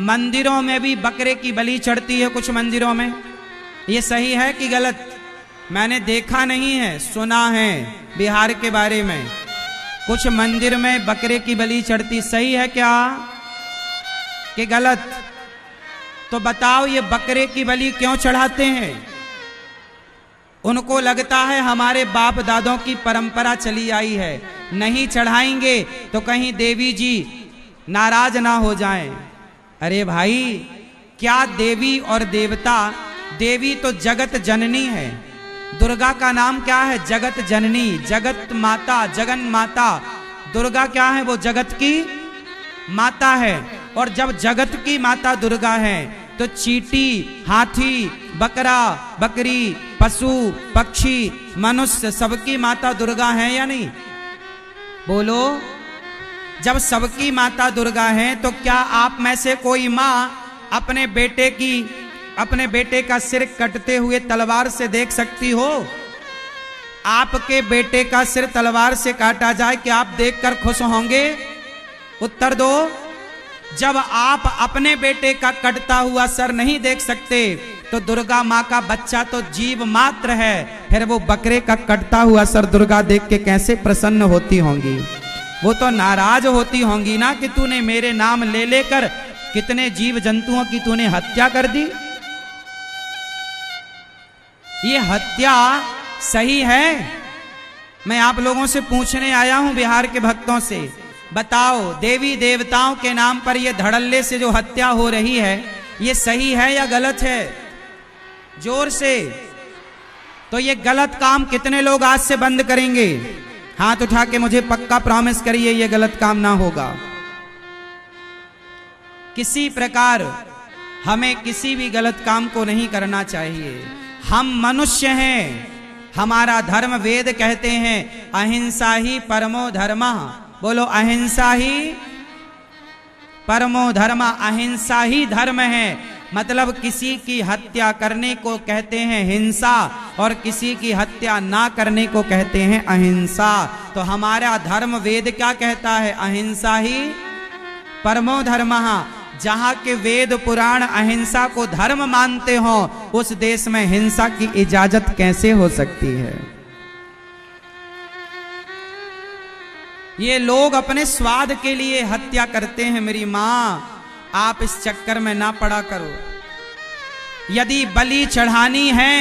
मंदिरों में भी बकरे की बलि चढ़ती है कुछ मंदिरों में। ये सही है कि गलत? मैंने देखा नहीं है, सुना है बिहार के बारे में, कुछ मंदिर में बकरे की बलि चढ़ती। सही है क्या कि गलत? तो बताओ ये बकरे की बलि क्यों चढ़ाते हैं? उनको लगता है हमारे बाप दादों की परंपरा चली आई है, नहीं चढ़ाएंगे तो कहीं देवी जी नाराज ना हो जाएं। अरे भाई, क्या देवी और देवता? देवी तो जगत जननी है। दुर्गा का नाम क्या है? जगत जननी, जगत माता, जगन माता। दुर्गा क्या है? वो जगत की माता है। और जब जगत की माता दुर्गा है तो चींटी, हाथी, बकरा, बकरी, पशु, पक्षी, मनुष्य सबकी माता दुर्गा है या नहीं? बोलो। जब सबकी माता दुर्गा है तो क्या आप में से कोई माँ अपने बेटे का सिर कटते हुए तलवार से देख सकती हो? आपके बेटे का सिर तलवार से काटा जाए, क्या आप देखकर खुश होंगे? उत्तर दो। जब आप अपने बेटे का कटता हुआ सर नहीं देख सकते तो दुर्गा माँ का बच्चा तो जीव मात्र है, फिर वो बकरे का कटता हुआ सर दुर्गा देख के कैसे प्रसन्न होती होंगी? वो तो नाराज होती होंगी ना कि तूने मेरे नाम ले लेकर कितने जीव जंतुओं की तूने हत्या कर दी। ये हत्या सही है? मैं आप लोगों से पूछने आया हूं, बिहार के भक्तों से, बताओ देवी देवताओं के नाम पर ये धड़ल्ले से जो हत्या हो रही है, ये सही है या गलत है? जोर से। तो ये गलत काम कितने लोग आज से बंद करेंगे? हाथ उठा के मुझे पक्का प्रॉमिस करिए ये गलत काम ना होगा। किसी प्रकार हमें किसी भी गलत काम को नहीं करना चाहिए। हम मनुष्य हैं, हमारा धर्म वेद कहते हैं अहिंसा ही परमो धर्मः। बोलो, अहिंसा ही परमो धर्म। अहिंसा ही धर्म है, मतलब किसी की हत्या करने को कहते हैं हिंसा और किसी की हत्या ना करने को कहते हैं अहिंसा। तो हमारा धर्म वेद क्या कहता है? अहिंसा ही परमो धर्मः। जहां के वेद पुराण अहिंसा को धर्म मानते हो, उस देश में हिंसा की इजाजत कैसे हो सकती है? ये लोग अपने स्वाद के लिए हत्या करते हैं। मेरी मां, आप इस चक्कर में ना पड़ा करो। यदि बलि चढ़ानी है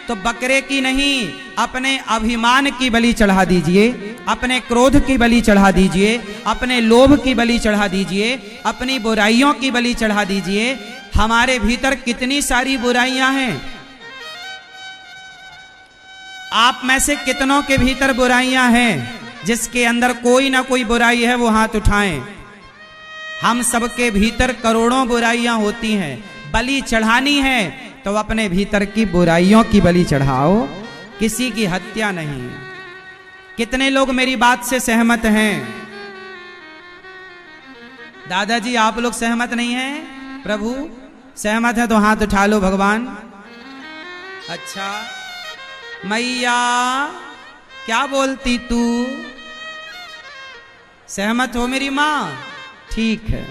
तो बकरे की नहीं, अपने अभिमान की बलि चढ़ा दीजिए, अपने क्रोध की बलि चढ़ा दीजिए, अपने लोभ की बलि चढ़ा दीजिए, अपनी बुराइयों की बलि चढ़ा दीजिए। हमारे भीतर कितनी सारी बुराइयां हैं। आप में से कितनों के भीतर बुराइयां हैं? जिसके अंदर कोई ना कोई बुराई है वो हाथ उठाएं। हम सबके भीतर करोड़ों बुराइयां होती हैं। बलि चढ़ानी है तो अपने भीतर की बुराइयों की बलि चढ़ाओ, किसी की हत्या नहीं। कितने लोग मेरी बात से सहमत हैं? दादाजी, आप लोग सहमत नहीं हैं? प्रभु सहमत है तो हाथ उठा लो भगवान। अच्छा मैया, क्या बोलती तू? सहमत हो मेरी मां? ठीक है,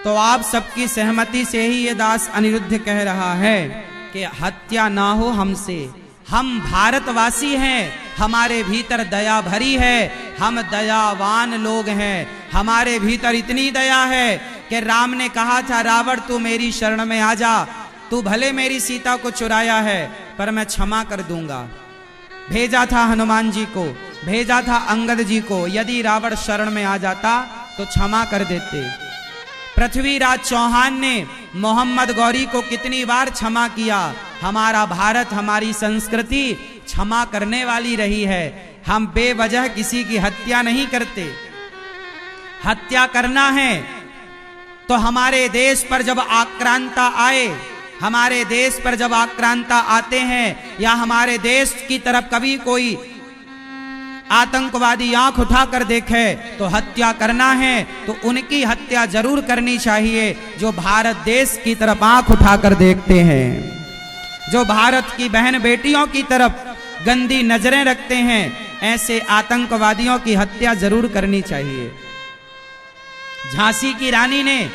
तो आप सबकी सहमति से ही ये दास अनिरुद्ध कह रहा है कि हत्या ना हो हमसे। हम भारतवासी हैं, हमारे भीतर दया भरी है, हम दयावान लोग हैं। हमारे भीतर इतनी दया है कि राम ने कहा था, रावण तू मेरी शरण में आ जा, तू भले मेरी सीता को चुराया है पर मैं क्षमा कर दूंगा। भेजा था हनुमान जी को, भेजा था अंगद जी को, यदि रावण शरण में आ जाता तो क्षमा कर देते। पृथ्वीराज चौहान ने मोहम्मद गौरी को कितनी बार क्षमा किया। हमारा भारत, हमारी संस्कृति क्षमा करने वाली रही है। हम बेवजह किसी की हत्या नहीं करते। हत्या करना है तो हमारे देश पर जब आक्रांता आए, हमारे देश पर जब आक्रांता आते हैं या हमारे देश की तरफ कभी कोई आतंकवादी आंख उठाकर देखे तो हत्या करना है तो उनकी हत्या जरूर करनी चाहिए जो भारत देश की तरफ आंख उठाकर देखते हैं, जो भारत की बहन बेटियों की तरफ गंदी नजरें रखते हैं। ऐसे आतंकवादियों की हत्या जरूर करनी चाहिए। झांसी की रानी ने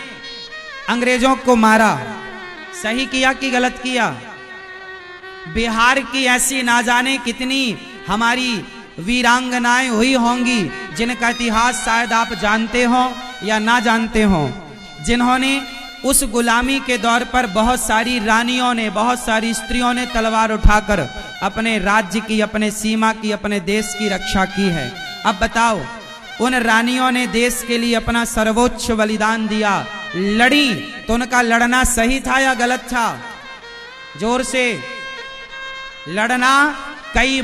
अंग्रेजों को मारा, सही किया कि गलत किया? बिहार की ऐसी ना जाने कितनी हमारी वीरांगनाएं हुई होंगी जिनका इतिहास शायद आप जानते हो या ना जानते हो, जिन्होंने उस गुलामी के दौर पर बहुत सारी रानियों ने, बहुत सारी स्त्रियों ने तलवार उठाकर अपने राज्य की, अपने सीमा की, अपने देश की रक्षा की है। अब बताओ, उन रानियों ने देश के लिए अपना सर्वोच्च बलिदान दिया, लड़ी, तो उनका लड़ना सही था या गलत था? जोर से लड़ना, कई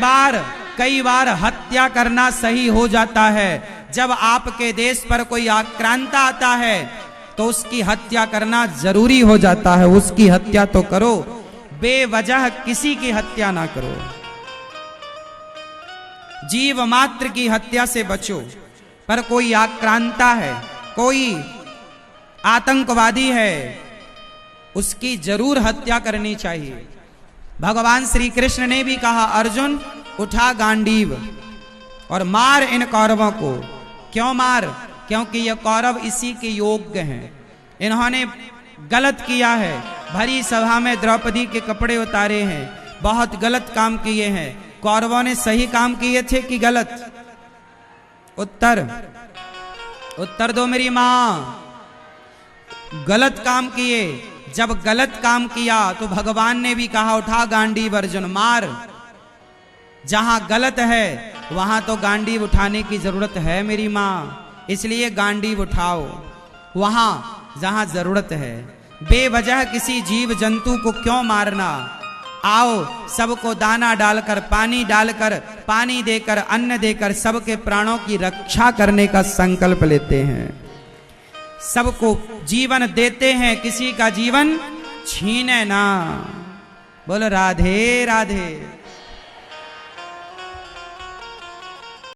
बार हत्या करना सही हो जाता है। जब आपके देश पर कोई आक्रांता आता है तो उसकी हत्या करना जरूरी हो जाता है। उसकी हत्या तो करो, बेवजह किसी की हत्या ना करो। जीव मात्र की हत्या से बचो। पर कोई आक्रांता है, कोई आतंकवादी है, उसकी जरूर हत्या करनी चाहिए। भगवान श्री कृष्ण ने भी कहा, अर्जुन उठा गांडीव और मार इन कौरवों को। क्यों मार? क्योंकि ये कौरव इसी के योग्य हैं। इन्होंने गलत किया है, भरी सभा में द्रौपदी के कपड़े उतारे हैं, बहुत गलत काम किए हैं। कौरवों ने सही काम किए थे कि गलत? उत्तर दो मेरी मां। गलत काम किए। जब गलत काम किया तो भगवान ने भी कहा, उठा गांडीव अर्जुन, मार। जहां गलत है वहां तो गांडीव उठाने की जरूरत है मेरी मां, इसलिए गांडीव उठाओ वहां जहां जरूरत है। बेवजह किसी जीव जंतु को क्यों मारना? आओ सबको दाना डालकर, पानी डालकर, पानी देकर, अन्न देकर सबके प्राणों की रक्षा करने का संकल्प लेते हैं। सबको जीवन देते हैं, किसी का जीवन छीने ना। बोलो राधे राधे।